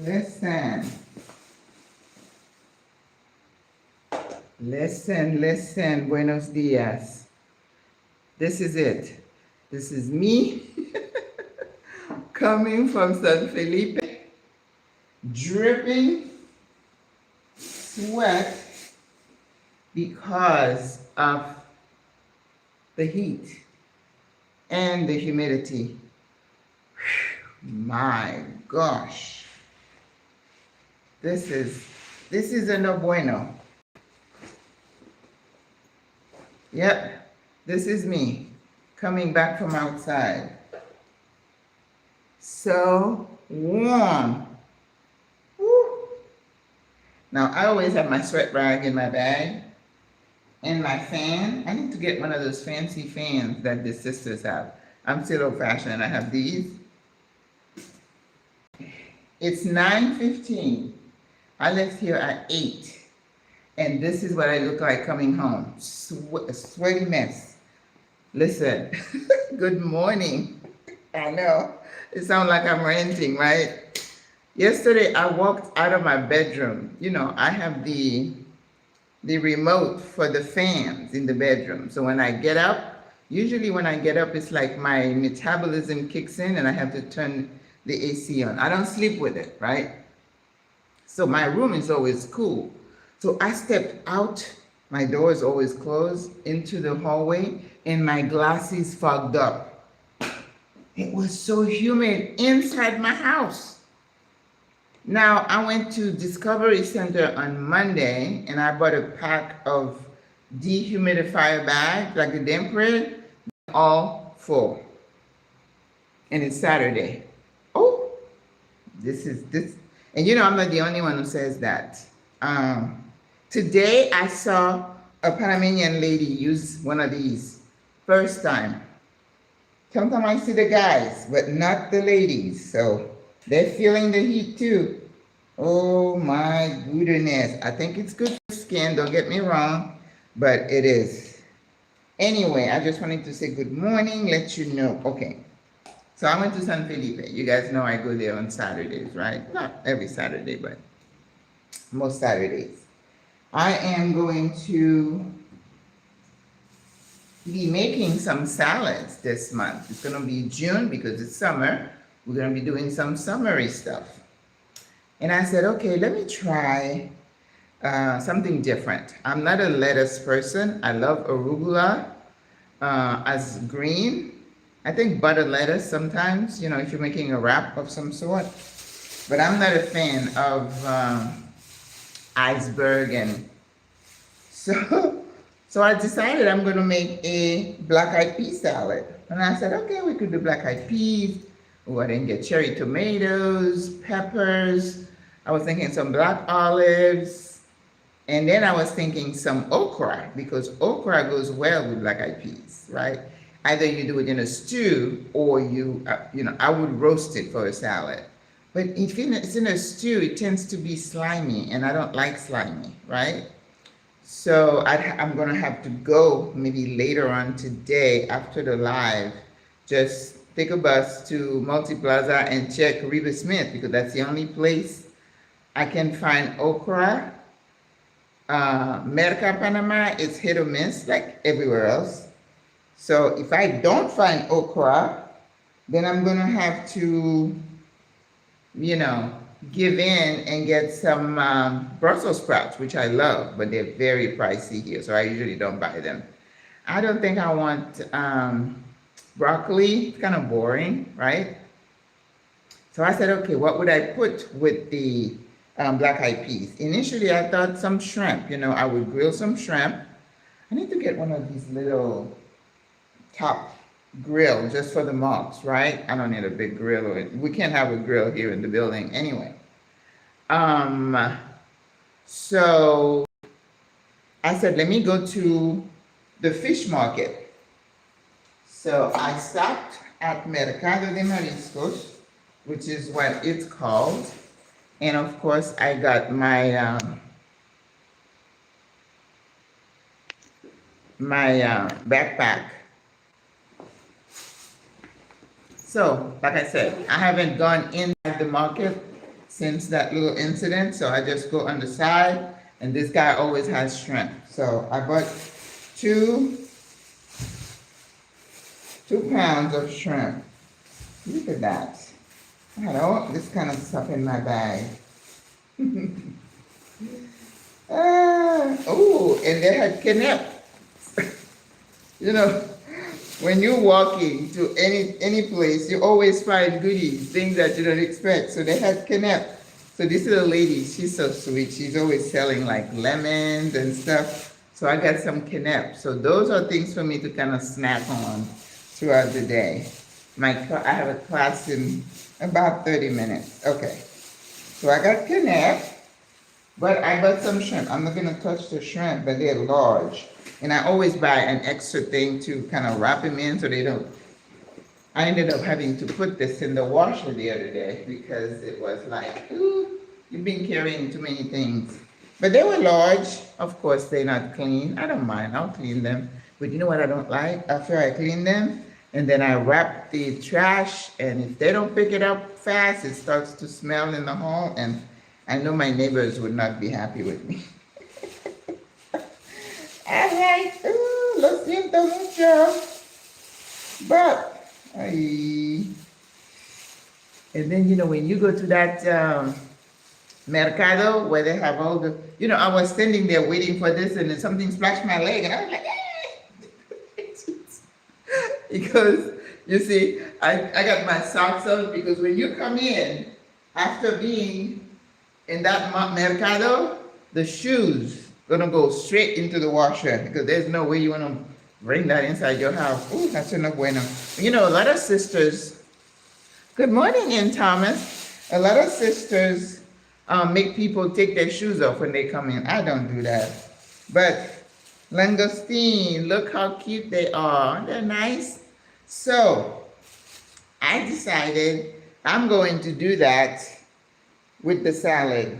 Listen. Listen. Buenos dias. This is it. This is me coming from San Felipe, dripping sweat because of the heat and the humidity. My gosh. This is a no bueno. Yep, this is me coming back from outside. So warm. Woo. Now, I always have my sweat rag in my bag and my fan. I need to get one of those fancy fans that the sisters have. I'm still old-fashioned. I have these. It's 9:15. I left here at 8. And this is what I look like coming home. A sweaty mess. Listen, good morning. I know, it sounds like I'm ranting, right? Yesterday, I walked out of my bedroom. You know, I have the remote for the fans in the bedroom. So when I get up, usually when I get up, it's like my metabolism kicks in and I have to turn the AC on. I don't sleep with it, right? So my room is always cool. So I stepped out, my door is always closed, into the hallway, and my glasses fogged up. It was so humid inside my house. Now, I went to Discovery Center on Monday, and I bought a pack of dehumidifier bags, like the Dempred, all full. And it's Saturday. Oh, this. And you know, I'm not the only one who says that. Today, I saw a Panamanian lady use one of these. First time. Sometimes I see the guys, but not the ladies. So they're feeling the heat too. Oh my goodness. I think it's good for skin, don't get me wrong, but it is. Anyway, I just wanted to say good morning, let you know. Okay. So I went to San Felipe. You guys know I go there on Saturdays, right? Not every Saturday, but most Saturdays. I am going to be making some salads this month. It's going to be June because it's summer. We're going to be doing some summery stuff. And I said, okay, let me try something different. I'm not a lettuce person. I love arugula as green. I think butter lettuce sometimes, you know, if you're making a wrap of some sort. But I'm not a fan of iceberg, and so I decided I'm going to make a black-eyed pea salad. And I said, okay, we could do black-eyed peas. Oh, I didn't get cherry tomatoes, peppers. I was thinking some black olives. And then I was thinking some okra, because okra goes well with black-eyed peas, right? Either you do it in a stew or I would roast it for a salad. But if it's in a stew, it tends to be slimy, and I don't like slimy, right? So I'm going to have to go maybe later on today after the live, just take a bus to Multiplaza and check Reba Smith, because that's the only place I can find okra. Merca Panama is hit or miss, like everywhere else. So if I don't find okra, then I'm going to have to, give in and get some Brussels sprouts, which I love, but they're very pricey here, so I usually don't buy them. I don't think I want broccoli. It's kind of boring, right? So I said, okay, what would I put with the black-eyed peas? Initially, I thought some shrimp. I would grill some shrimp. I need to get one of these little top grill just for the mobs, right? I don't need a big grill. We can't have a grill here in the building anyway. So I said, let me go to the fish market. So I stopped at Mercado de Mariscos, which is what it's called. And of course, I got my backpack. So, like I said, I haven't gone inside the market since that little incident. So I just go on the side, and this guy always has shrimp. So I bought 2 pounds of shrimp. Look at that. I had all this kind of stuff in my bag. Oh, and they had quenelle. You know, when you're walking to any place, you always find goodies, things that you don't expect. So they had quenelle. So this little lady, she's so sweet. She's always selling like lemons and stuff. So I got some quenelle. So those are things for me to kind of snack on throughout the day. I have a class in about 30 minutes. Okay. So I got quenelle, but I bought some shrimp. I'm not gonna touch the shrimp, but they're large. And I always buy an extra thing to kind of wrap them in so they don't. I ended up having to put this in the washer the other day because it was like, ooh, you've been carrying too many things. But they were large. Of course, they're not clean. I don't mind. I'll clean them. But you know what I don't like? After I clean them, and then I wrap the trash, and if they don't pick it up fast, it starts to smell in the hall, and I know my neighbors would not be happy with me. I'm like, ooh, lo siento mucho. But, and then, you know, when you go to that mercado where they have all the, you know, I was standing there waiting for this, and then something splashed my leg, and I was like, because you see, I got my socks on, because when you come in, after being in that mercado, the shoes gonna go straight into the washer, because there's no way you wanna bring that inside your house. Ooh, that's no bueno. You know, a lot of sisters, good morning, Ann Thomas. A lot of sisters make people take their shoes off when they come in. I don't do that. But langoustine, look how cute they are. They're nice. So I decided I'm going to do that with the salad,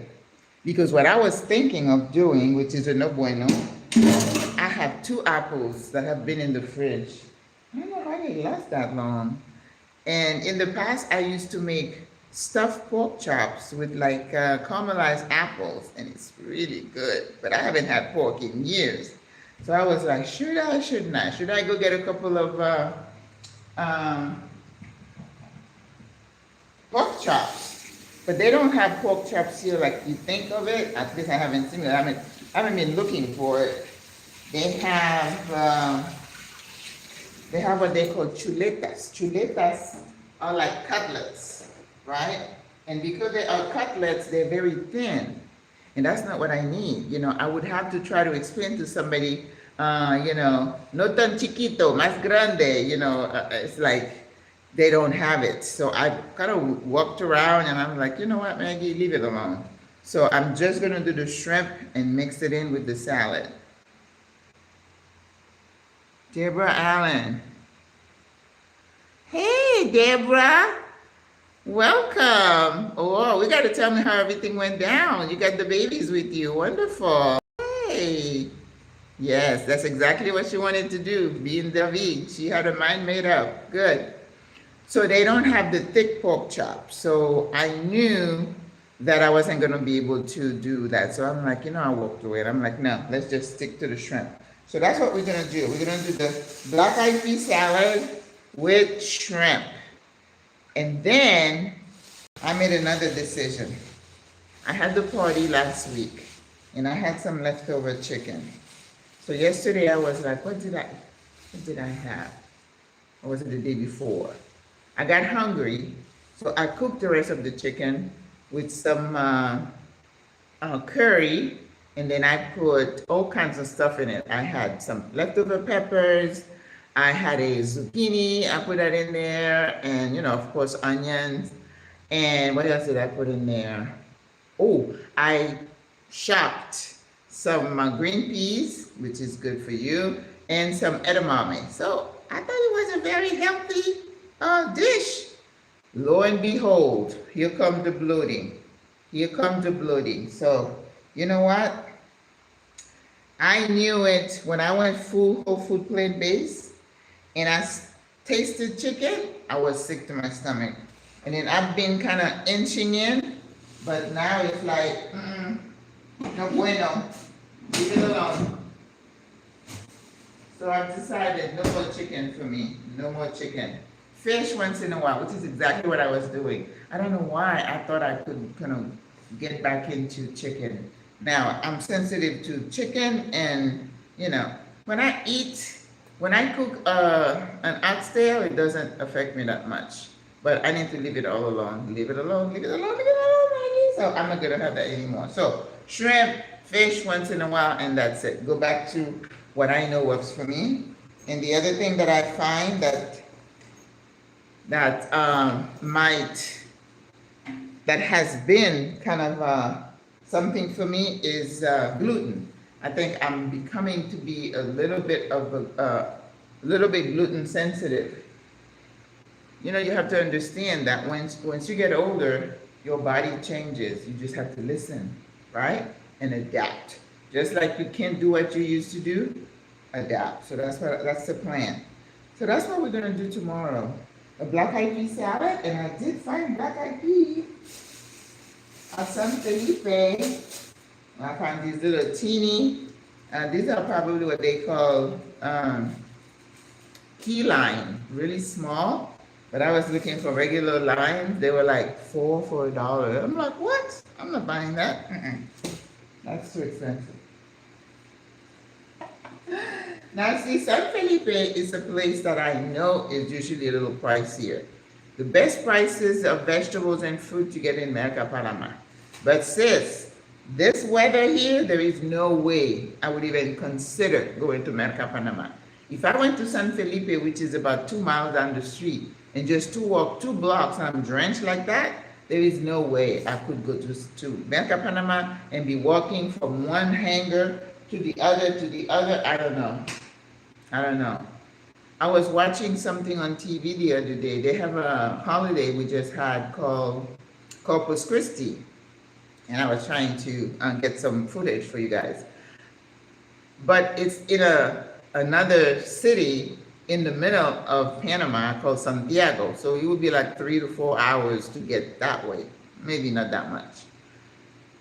because what I was thinking of doing, which is a no bueno, I have 2 apples that have been in the fridge. I don't know how they last that long. And in the past, I used to make stuffed pork chops with like caramelized apples, and it's really good. But I haven't had pork in years. So I was like, should I, shouldn't I? Should I go get a couple of pork chops? But they don't have pork chops here like you think of it. At least I haven't seen it. I haven't been looking for it. They have what they call chuletas. Chuletas are like cutlets, right? And because they are cutlets, they're very thin. And that's not what I need. You know, I would have to try to explain to somebody, you know, no tan chiquito, más grande, you know, it's like they don't have it. So I kind of walked around, and I'm like, you know what, Maggie, leave it alone. So I'm just gonna do the shrimp and mix it in with the salad. Deborah Allen. Hey, Deborah. Welcome. Oh, we got to tell me how everything went down. You got the babies with you. Wonderful. Hey. Yes, that's exactly what she wanted to do, be in David. She had her mind made up. Good. So they don't have the thick pork chop. So I knew that I wasn't going to be able to do that. So I'm like, you know, I walked away. And I'm like, no, let's just stick to the shrimp. So that's what we're going to do. We're going to do the black-eyed pea salad with shrimp. And then I made another decision. I had the party last week, and I had some leftover chicken. So yesterday I was like, what did I have? Or was it the day before? I got hungry, so I cooked the rest of the chicken with some curry, and then I put all kinds of stuff in it. I had some leftover peppers, I had a zucchini, I put that in there, and, you know, of course, onions. And what else did I put in there? Oh, I chopped some green peas, which is good for you, and some edamame. So I thought it was a very healthy dish. Lo and behold, here comes the bloating. Here comes the bloating. So, you know what? I knew it when I went full whole food plant-based, and I tasted chicken, I was sick to my stomach. And then I've been kind of inching in, But now it's like, no bueno, leave it alone. So I've decided no more chicken for me, no more chicken. Fish once in a while, which is exactly what I was doing. I don't know why I thought I could kind of get back into chicken. Now, I'm sensitive to chicken and, when I cook an oxtail, it doesn't affect me that much. But I need to leave it all alone. Leave it alone, leave it alone, leave it alone, Maggie. So I'm not gonna have that anymore. So shrimp, fish once in a while, and that's it. Go back to what I know works for me. And the other thing that I find that has been kind of something for me is gluten. I think I'm becoming to be a little bit gluten sensitive. You have to understand that once you get older, your body changes. You just have to listen, right? And adapt. Just like you can't do what you used to do, adapt. So that's the plan. So that's what we're gonna do tomorrow. A black-eyed pea salad, and I did find black-eyed pea at San Felipe. I found these little teeny, these are probably what they call key lime, really small. But I was looking for regular limes. They were like $4 for $1. I'm like, what? I'm not buying that. That's too expensive. Now, see, San Felipe is a place that I know is usually a little pricier. The best prices of vegetables and fruit you get in Merca Panama. But sis, this weather here, there is no way I would even consider going to Merca Panama. If I went to San Felipe, which is about 2 miles down the street, and just to walk 2 blocks and I'm drenched like that, there is no way I could go to Merca Panama and be walking from one hangar to the other. I don't know. I was watching something on TV the other day. They have a holiday we just had called Corpus Christi. And I was trying to get some footage for you guys. But it's in another city in the middle of Panama called Santiago. So it would be like 3 to 4 hours to get that way. Maybe not that much.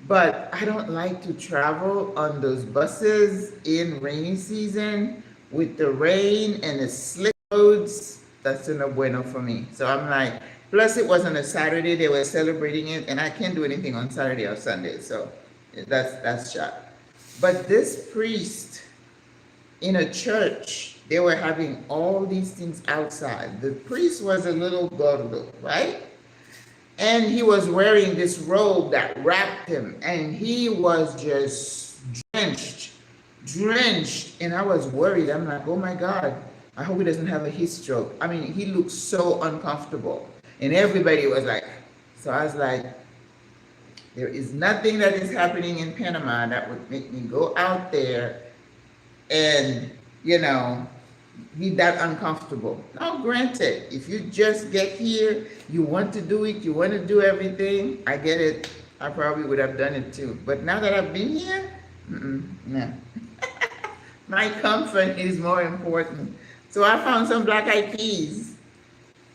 But I don't like to travel on those buses in rainy season with the rain and the slick roads. That's no bueno for me. So I'm like, plus it wasn't a Saturday, they were celebrating it, and I can't do anything on Saturday or Sunday. So that's shot. But this priest in a church, they were having all these things outside. The priest was a little gordo, right? And he was wearing this robe that wrapped him, and he was just drenched. And I was worried. I'm like, oh my God, I hope he doesn't have a heat stroke. I mean, he looked so uncomfortable. And everybody was like, so I was like, there is nothing that is happening in Panama that would make me go out there and, be that uncomfortable. Now, granted, if you just get here, you want to do it, you want to do everything, I get it. I probably would have done it too. But now that I've been here, no. My comfort is more important. So I found some black-eyed peas.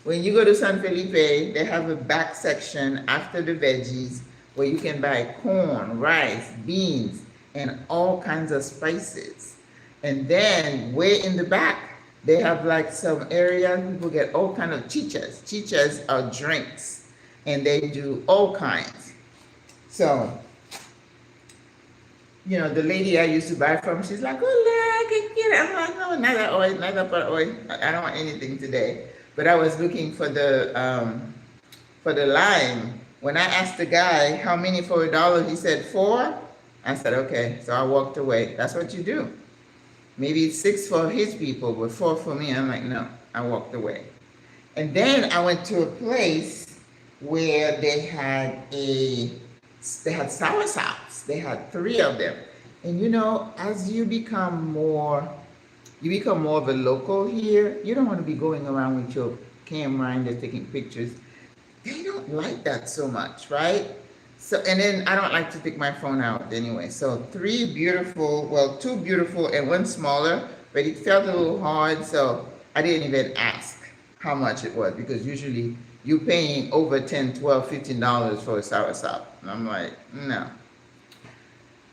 When you go to San Felipe, they have a back section after the veggies where you can buy corn, rice, beans, and all kinds of spices. And then way in the back, they have like some area people get all kinds of chichas. Chichas are drinks, and they do all kinds. So, the lady I used to buy from, she's like, oh, look, I can get it. I'm like, no, another oil. I don't want anything today. But I was looking for the lime. When I asked the guy how many for $1, he said 4. I said, okay. So I walked away. That's what you do. Maybe it's 6 for his people, but 4 for me. I'm like, no. I walked away. And then I went to a place where they had sour sops. They had 3 of them. And as you become more of a local here, you don't want to be going around with your camera and just taking pictures. They don't like that so much, right? So, and then I don't like to take my phone out anyway. So 2 beautiful and 1 smaller, but it felt a little hard. So I didn't even ask how much it was, because usually you paying over $10, $12, $15 for a soursop. And I'm like, no.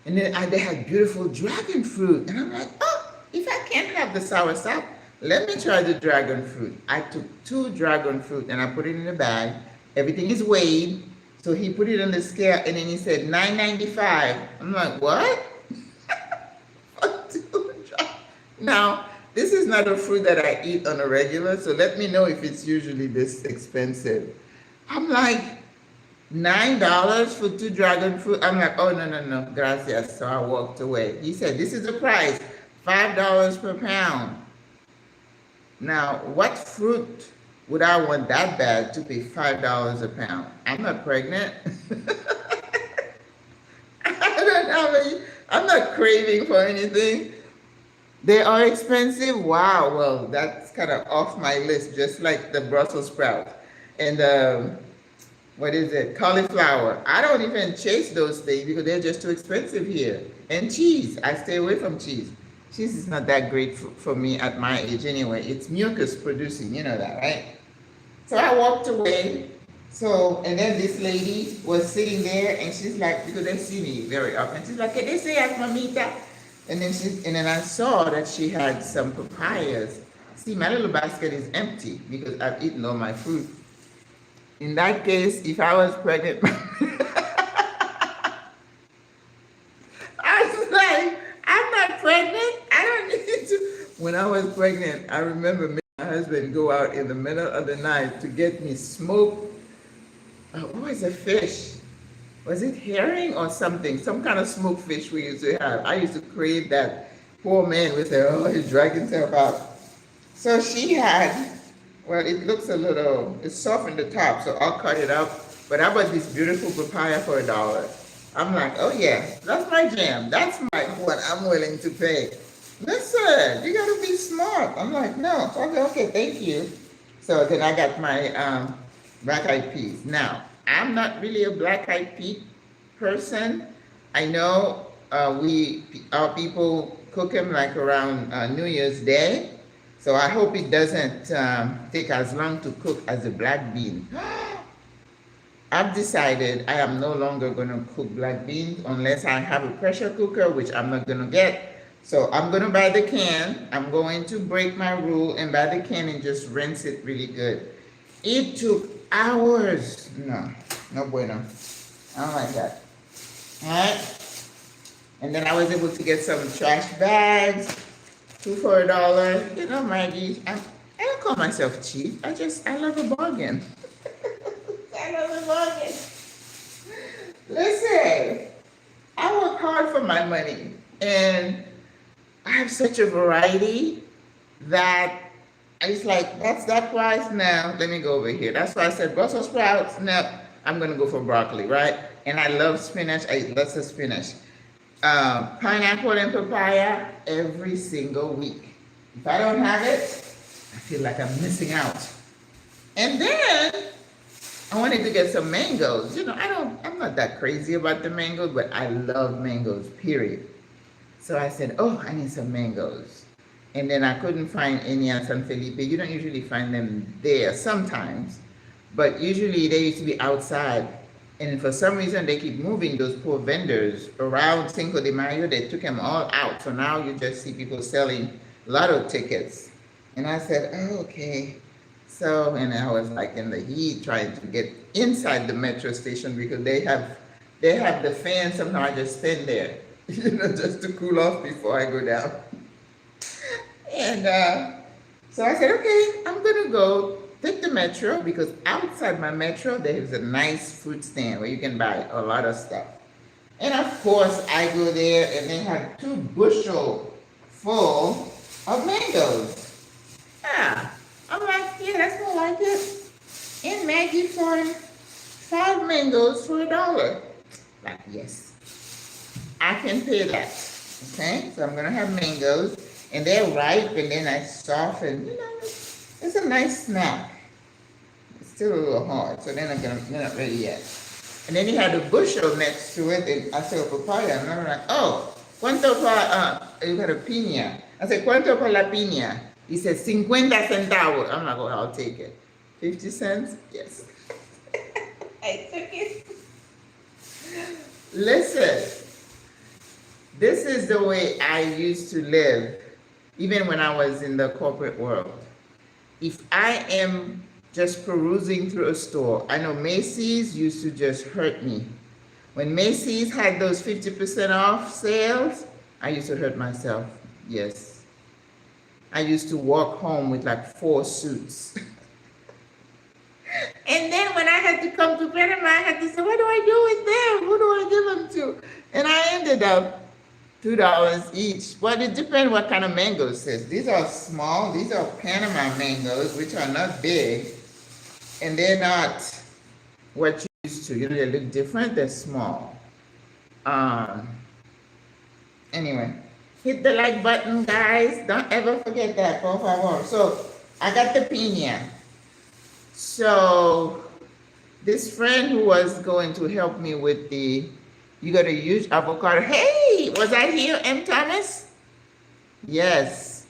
And then they had beautiful dragon fruit. And I'm like, oh, if I can't have the soursop, let me try the dragon fruit. I took 2 dragon fruit and I put it in a bag. Everything is weighed. So he put it on the scale and then he said $9.95. I'm like, what? Now, this is not a fruit that I eat on a regular, so let me know if it's usually this expensive. I'm like, $9 for 2 dragon fruit? I'm like, oh, no, gracias. So I walked away. He said, this is the price, $5 per pound. Now, what fruit would I want that bad to pay $5 a pound? I'm not pregnant. I'm not craving for anything. They are expensive? Wow, well, that's kind of off my list, just like the Brussels sprout and what is it, cauliflower. I don't even chase those things because they're just too expensive here. And cheese, I stay away from cheese. Cheese is not that great for me at my age anyway. It's mucus producing, you know that, right? So I walked away. So, and then this lady was sitting there and she's like, because they see me very often, she's like, can they say mamita? And then I saw that she had some papayas. See, my little basket is empty because I've eaten all my fruit. In that case, if I was pregnant, I was like, I'm not pregnant. I don't need to. When I was pregnant, I remember making my husband go out in the middle of the night to get me smoked. What was a fish? Was it herring or something? Some kind of smoked fish we used to have. I used to crave that. Poor man would say, oh, he's dragging himself out. So she had, well, it looks a little, it's soft in the top, so I'll cut it up. But I bought this beautiful papaya for $1. I'm like, oh yeah, that's my jam. That's what I'm willing to pay. Listen, you gotta be smart. I'm like, no, okay, thank you. So then I got my black-eyed peas. Now, I'm not really a black-eyed pea person. I know our people cook them like around New Year's Day. So I hope it doesn't take as long to cook as a black bean. I've decided I am no longer going to cook black beans unless I have a pressure cooker, which I'm not going to get. So I'm going to buy the can. I'm going to break my rule and buy the can and just rinse it really good. It took hours. No bueno. I don't like that. All right. And then I was able to get some trash bags, 2 for $1. You know, Maggie, I don't call myself cheap. I love a bargain. I love a bargain. Listen, I work hard for my money, and I have such a variety that it's like, that's that price now. Let me go over here. That's why I said Brussels sprouts. No, I'm going to go for broccoli, right? And I love spinach. I eat lots of spinach. Pineapple and papaya every single week. If I don't have it, I feel like I'm missing out. And then I wanted to get some mangoes. You know, I'm not that crazy about the mangoes, but I love mangoes, period. So I said, oh, I need some mangoes. And then I couldn't find any at San Felipe. You don't usually find them there sometimes, but usually they used to be outside. And for some reason, they keep moving those poor vendors around Cinco de Mayo. They took them all out. So now you just see people selling lotto tickets. And I said, oh, okay. So, and I was like in the heat trying to get inside the metro station because they have the fan. Somehow I just stand there, you know, just to cool off before I go down. And so I said, okay, I'm going to go take the metro because outside my metro, there's a nice fruit stand where you can buy a lot of stuff. And of course, I go there and they have 2 bushel full of mangoes. I'm like, yeah, that's more like it. And Maggie for 5 mangoes for $1. Like, yes, I can pay that. Okay, so I'm going to have mangoes. And they're ripe, and then I soften. You know, it's a nice snack. It's still a little hard, so they're not ready yet. And then he had a bushel next to it, and I said, papaya. And I'm like, oh, ¿cuánto you got a piña? I said, ¿cuánto por la piña? He said, 50 centavos. I'm like, oh, I'll take it. 50 cents? Yes. I took it. Listen, this is the way I used to live, even when I was in the corporate world. If I am just perusing through a store, I know Macy's used to just hurt me. When Macy's had those 50% off sales, I used to hurt myself. Yes. I used to walk home with like 4 suits. And then when I had to come to Panama, I had to say, what do I do with them? Who do I give them to? And I ended up $2 each. But it depends what kind of mangoes, sis. These are small. These are Panama mangoes, which are not big. And they're not what you used to. You know, they look different. They're small. Anyway, hit the like button, guys. Don't ever forget that, por favor. So I got the piña. So this friend who was going to help me with the, you got to use avocado. Hey, was I here, M. Thomas? Yes.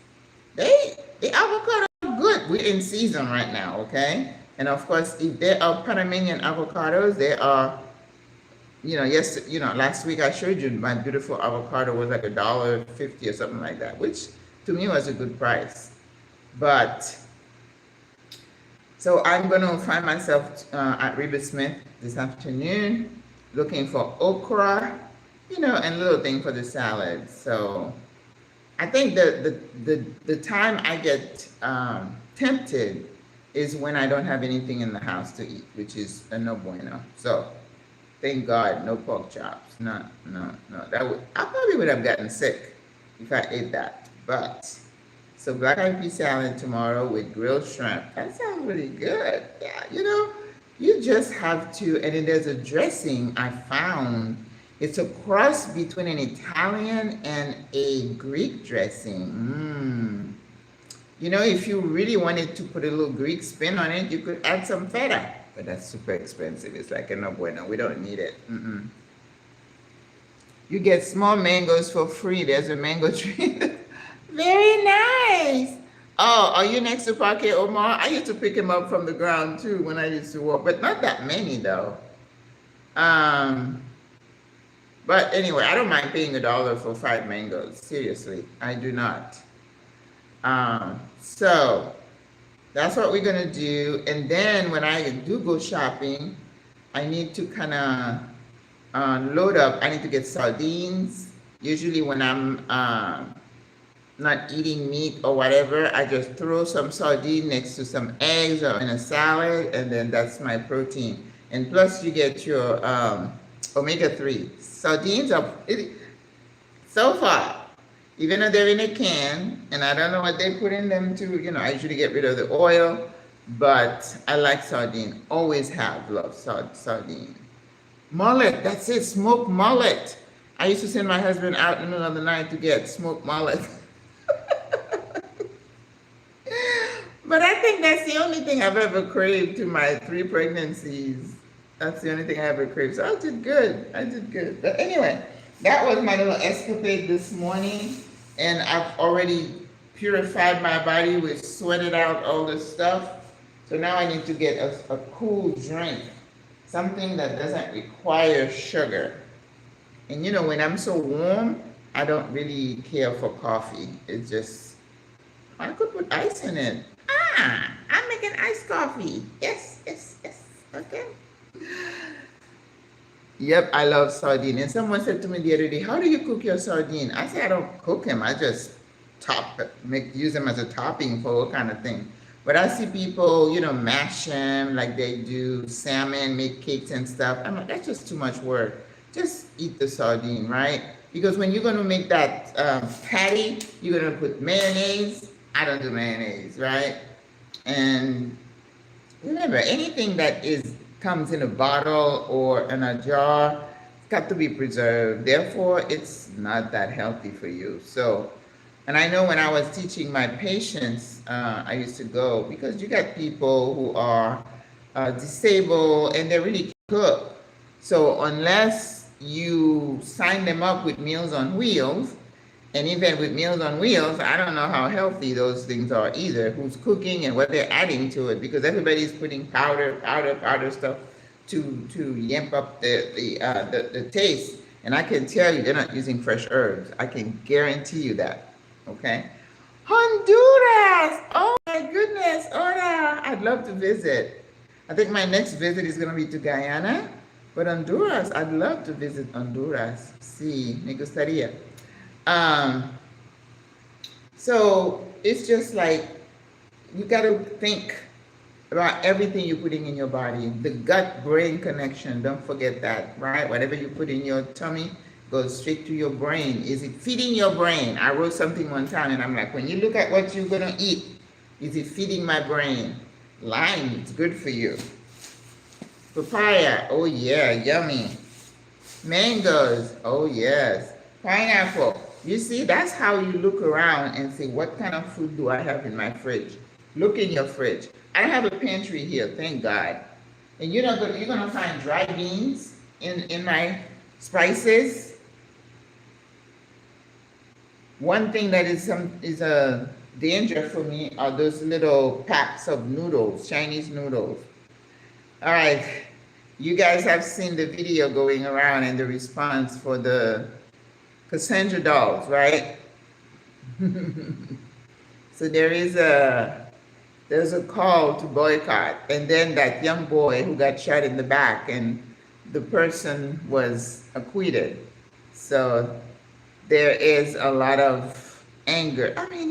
The avocado are good. We're in season right now, okay? And of course, if they are Panamanian avocados, they are, last week I showed you my beautiful avocado was like $1.50 or something like that, which to me was a good price. But so I'm going to find myself at Reba Smith this afternoon looking for okra, and little thing for the salad. So I think the time I get tempted is when I don't have anything in the house to eat, which is a no bueno. So thank God, no pork chops. No. I probably would have gotten sick if I ate that. But so black eyed pea salad tomorrow with grilled shrimp. That sounds really good. Yeah, you just have to, and then there's a dressing I found. It's a cross between an Italian and a Greek dressing. If you really wanted to put a little Greek spin on it, you could add some feta. But that's super expensive. It's like a no bueno. We don't need it. You get small mangoes for free. There's a mango tree. Very nice. Oh, are you next to Parque Omar? I used to pick him up from the ground too when I used to walk, but not that many though. But anyway, I don't mind paying $1 for 5 mangoes. Seriously, I do not. So that's what we're gonna do. And then when I do go shopping, I need to kind of load up. I need to get sardines. Usually when I'm not eating meat or whatever, I just throw some sardine next to some eggs or in a salad, and then that's my protein. And plus you get your omega-3. Sardines are, so far, even though they're in a can, and I don't know what they put in them to, I usually get rid of the oil, but I like sardine. Always have loved sardine. Mullet, that's it, smoked mullet. I used to send my husband out in the middle of the night to get smoked mullet. But I think that's the only thing I've ever craved through my 3 pregnancies. That's the only thing I ever craved. So I did good. But anyway, that was my little escapade this morning. And I've already purified my body. We sweated out all this stuff. So now I need to get a cool drink. Something that doesn't require sugar. And when I'm so warm, I don't really care for coffee. It's just, I could put ice in it. I'm making iced coffee. Yes. Okay. Yep, I love sardine. And someone said to me the other day, how do you cook your sardine? I said, I don't cook them. I just use them as a topping for all kind of thing. But I see people, mash them like they do salmon, make cakes and stuff. I'm like, that's just too much work. Just eat the sardine, right? Because when you're going to make that patty, you're going to put mayonnaise. I don't do mayonnaise, right? And remember, anything that comes in a bottle or in a jar, it's got to be preserved. Therefore, it's not that healthy for you. So, and I know when I was teaching my patients, I used to go, because you got people who are disabled and they really cook. So unless you sign them up with Meals on Wheels, And even with Meals on Wheels, I don't know how healthy those things are either. Who's cooking and what they're adding to it, because everybody's putting powder stuff to yamp up the taste. And I can tell you, they're not using fresh herbs. I can guarantee you that. Okay. Honduras. Oh my goodness. Hola. I'd love to visit. I think my next visit is going to be to Guyana, but Honduras, I'd love to visit Honduras. Sí, me gustaría. So it's just like, you got to think about everything you're putting in your body. The gut-brain connection, don't forget that, right? Whatever you put in your tummy goes straight to your brain. Is it feeding your brain? I wrote something one time and I'm like, when you look at what you're going to eat, is it feeding my brain? Lime, it's good for you. Papaya, oh yeah, yummy. Mangoes, oh yes. Pineapple. You see, that's how you look around and say, what kind of food do I have in my fridge? Look in your fridge. I have a pantry here, thank God. And you're gonna find dry beans in my spices. One thing that is a danger for me are those little packs of noodles, Chinese noodles. All right, you guys have seen the video going around and the response for the Cassandra dolls, right? So there's a call to boycott, and then that young boy who got shot in the back, and the person was acquitted. So there is a lot of anger. I mean,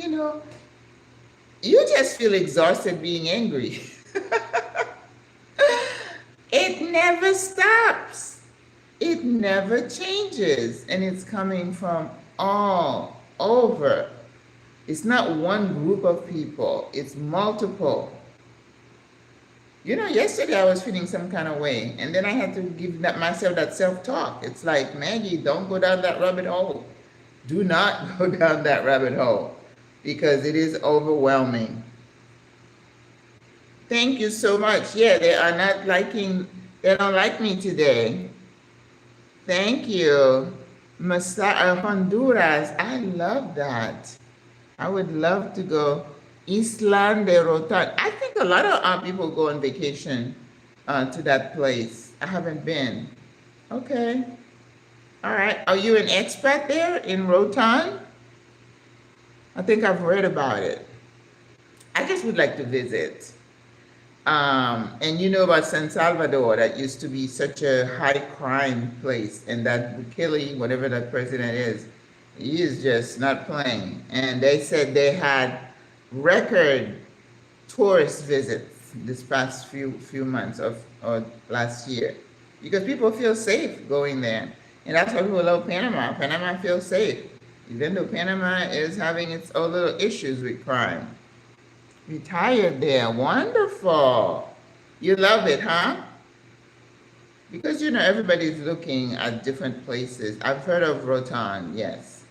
you just feel exhausted being angry. It never stops. It never changes. And it's coming from all over. It's not one group of people. It's multiple. Yesterday I was feeling some kind of way. And then I had to give myself that self-talk. It's like, Maggie, don't go down that rabbit hole. Do not go down that rabbit hole. Because it is overwhelming. Thank you so much. Yeah, they don't like me today. Thank you. Honduras, I love that. I would love to go. Isla de Rotan. I think a lot of people go on vacation to that place. I haven't been. Okay. All right. Are you an expat there in Rotan? I think I've read about it. I just would like to visit. And you know about San Salvador, that used to be such a high crime place, and that Bukele, whatever that president is, he is just not playing. And they said they had record tourist visits this past few months or last year, because people feel safe going there. And that's why people love Panama. Panama feels safe, even though Panama is having its own little issues with crime. Retired there. Wonderful. You love it, huh? Because, everybody's looking at different places. I've heard of Rotan, yes.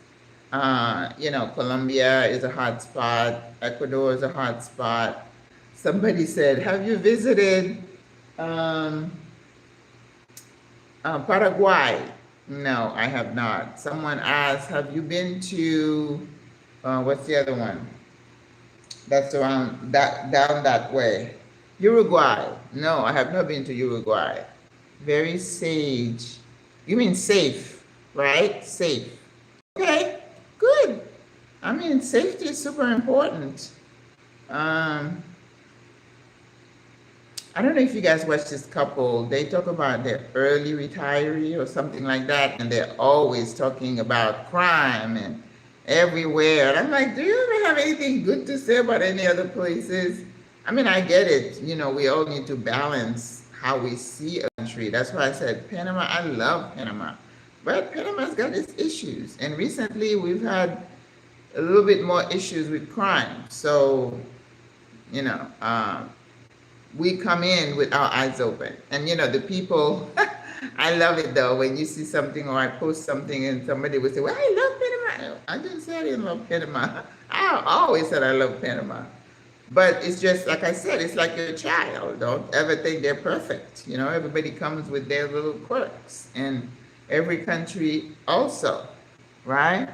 Colombia is a hot spot. Ecuador is a hot spot. Somebody said, have you visited Paraguay? No, I have not. Someone asked, have you been to, what's the other one? That's down that way. Uruguay. No, I have not been to Uruguay. Very sage. You mean safe, right? Safe. Okay, good. I mean, safety is super important. I don't know if you guys watch this couple. They talk about their early retiree or something like that, and they're always talking about crime and everywhere. And I'm like, do you ever have anything good to say about any other places? I mean, I get it. We all need to balance how we see a country. That's why I said Panama. I love Panama. But Panama's got its issues. And recently we've had a little bit more issues with crime. So, we come in with our eyes open. And, the people, I love it though, when you see something or I post something and somebody will say, well, I love Panama. I didn't say I didn't love Panama. I always said I love Panama. But it's just, like I said, it's like your child. Don't ever think they're perfect. Everybody comes with their little quirks. And every country also, right?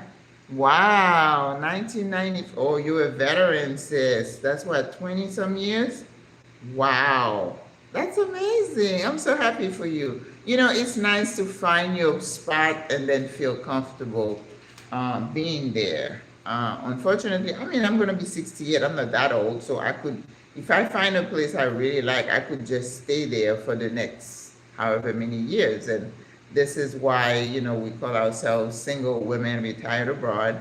Wow, 1990. Oh, you're a veteran, sis. That's what, 20 some years? Wow, that's amazing. I'm so happy for you. You know, it's nice to find your spot and then feel comfortable being there. Unfortunately, I mean, I'm going to be 68. I'm not that old. So I could, if I find a place I really like, I could just stay there for the next however many years. And this is why, you know, we call ourselves single women retired abroad.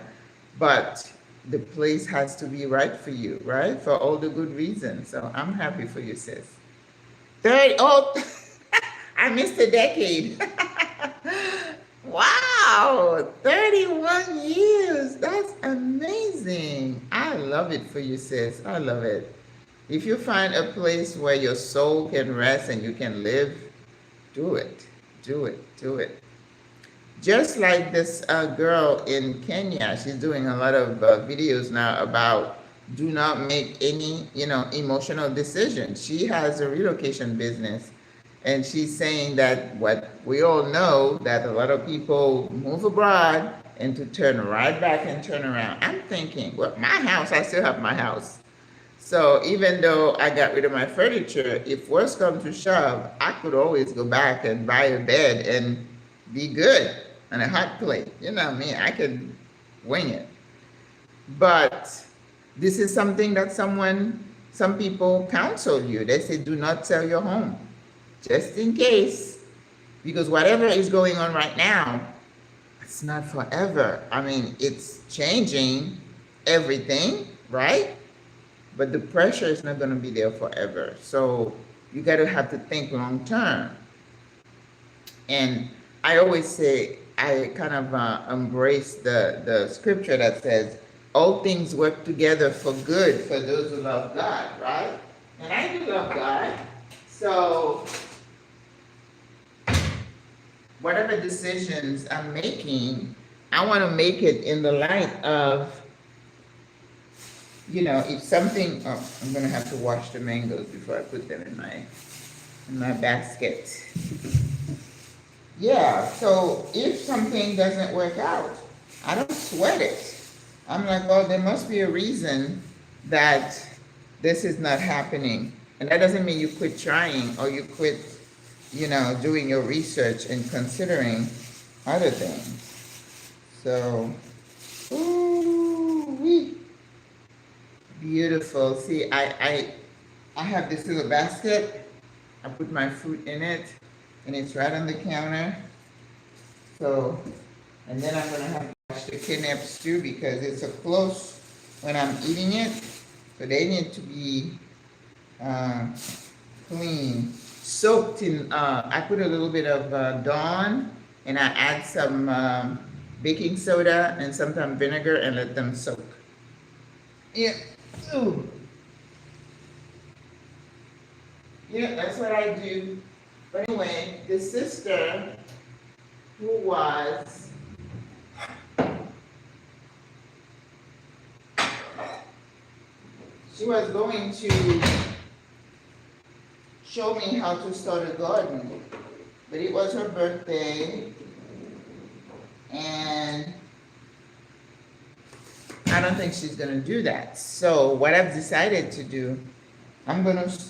But the place has to be right for you, right? For all the good reasons. So I'm happy for you, sis. 30, oh, I missed a decade. Wow, 31 years. That's amazing. I love it for you, sis. I love it. If you find a place where your soul can rest and you can live, do it. Do it. Do it. Just like this girl in Kenya, she's doing a lot of videos now about do not make any, you know, emotional decisions. She has a relocation business, and she's saying that what we all know, that a lot of people move abroad and to turn right back and turn around. I'm thinking, well, my house, I still have my house. So even though I got rid of my furniture, if worse comes to shove, I could always go back and buy a bed and be good and a hot plate. You know what I mean? I could wing it. But this is something that some people counsel you. They say, do not sell your home, just in case, because whatever is going on right now, it's not forever. I mean, it's changing everything, right? But the pressure is not going to be there forever. So you got to have to think long term. And I always say, I kind of embrace the scripture that says, all things work together for good for those who love God, right? And I do love God. So whatever decisions I'm making, I want to make it in the light of, you know, if something, oh, I'm going to have to wash the mangoes before I put them in my basket. Yeah, so if something doesn't work out, I don't sweat it. I'm like, well, there must be a reason that this is not happening. And that doesn't mean you quit trying or you quit, you know, doing your research and considering other things. So, ooh-wee. Beautiful. See, I have this little basket. I put my fruit in it. And it's right on the counter. So, and then I'm going to have to wash the kidneps too because it's so close when I'm eating it. So they need to be clean. Soaked in, I put a little bit of Dawn and I add some baking soda and sometimes vinegar and let them soak. Yeah. Ooh. Yeah, that's what I do. But anyway, the sister who was she was going to show me how to start a garden, but it was her birthday, and I don't think she's gonna do that. So what I've decided to do, I'm gonna just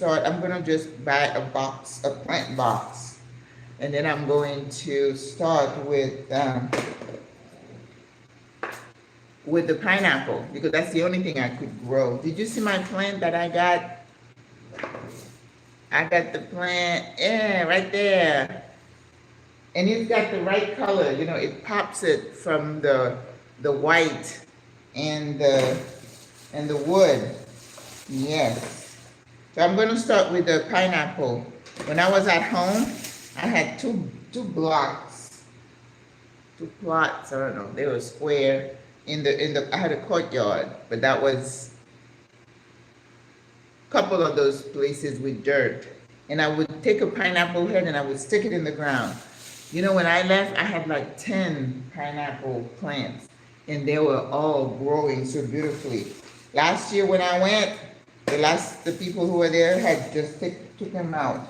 buy a plant box, and then I'm going to start with the pineapple, because that's the only thing I could grow. Did you see my plant that I got? I got the plant, yeah, right there. And it's got the right color, you know, it pops it from the white and the wood. Yes. So I'm going to start with the pineapple. When I was at home, I had two plots, I don't know, they were square. I had a courtyard, but that was a couple of those places with dirt. And I would take a pineapple head and I would stick it in the ground. You know, when I left, I had like 10 pineapple plants, and they were all growing so beautifully. Last year when I went, the people who were there had just took them out.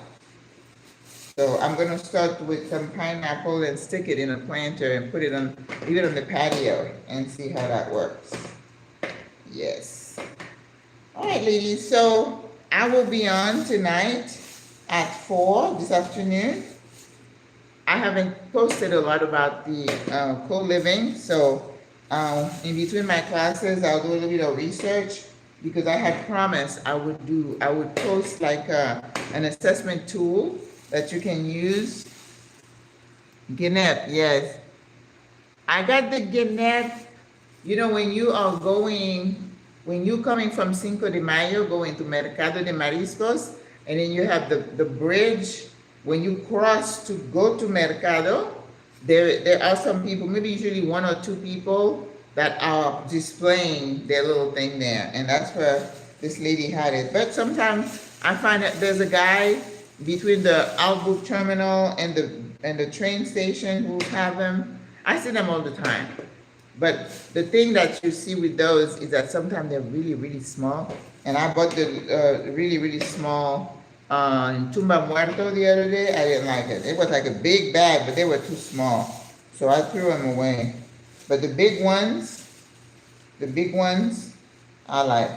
So I'm gonna start with some pineapple and stick it in a planter and put it on, leave it on the patio and see how that works. Yes. All right, ladies, so I will be on tonight at 4 this afternoon. I haven't posted a lot about the co-living, so in between my classes, I'll do a little bit of research because I had promised I would post like an assessment tool that you can use. Ginep, yes. I got the Ginep, you know, when you're coming from Cinco de Mayo, going to Mercado de Mariscos, and then you have the bridge. When you cross to go to Mercado, there are some people, maybe usually 1 or 2 people that are displaying their little thing there. And that's where this lady had it. But sometimes I find that there's a guy between the Outbook terminal and the train station who have them. I see them all the time. But the thing that you see with those is that sometimes they're really, really small. And I bought the really, really small Tumba Muerto the other day. I didn't like it. It was like a big bag, but they were too small. So I threw them away. But the big ones, I like.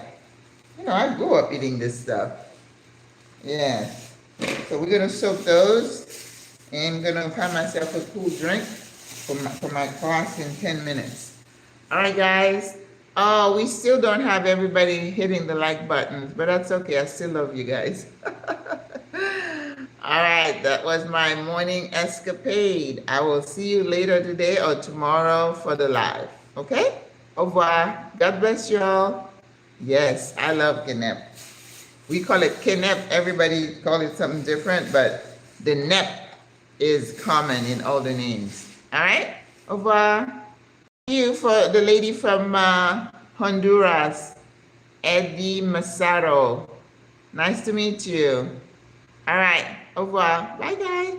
You know, I grew up eating this stuff. Yes. So we're gonna soak those, and I'm gonna find myself a cool drink for my class in 10 minutes. All right, guys. Oh, we still don't have everybody hitting the like buttons, but that's okay. I still love you guys. All right, that was my morning escapade. I will see you later today or tomorrow for the live. Okay? Au revoir. God bless you all. Yes, I love Kenep. We call it Kenep. Everybody call it something different, but the Nep is common in all the names. All right? Au revoir. Thank you for the lady from Honduras, Eddie Masaro. Nice to meet you. All right. Au revoir. Bye, guys.